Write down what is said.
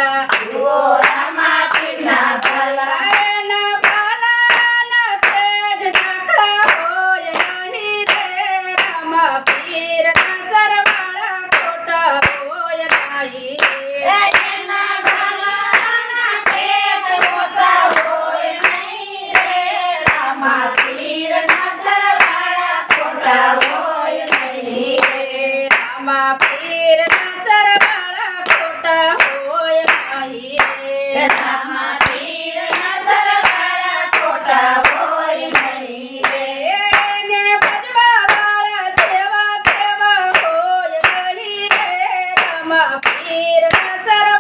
ભાલા જુઓ રામા પીરના ભાલા એના ભાલાના તેજ ઝાંખા હોય નહીં રે રામા પીરના સરવાળા ખોટા હોય નહીં એના ભાલાના તેજ ઓછા હોય નહીં રે રામા પીરના સરવાળા ખોટા હોય નહીં રામા પીરના સરવાળા ખોટા હોય નહીં રામા પીરના સરવાળા ખોટા હોય નહીં એને ભજવા વાળા જેવા તેવા હોય નહીં રે રામા પીરના સરવાળા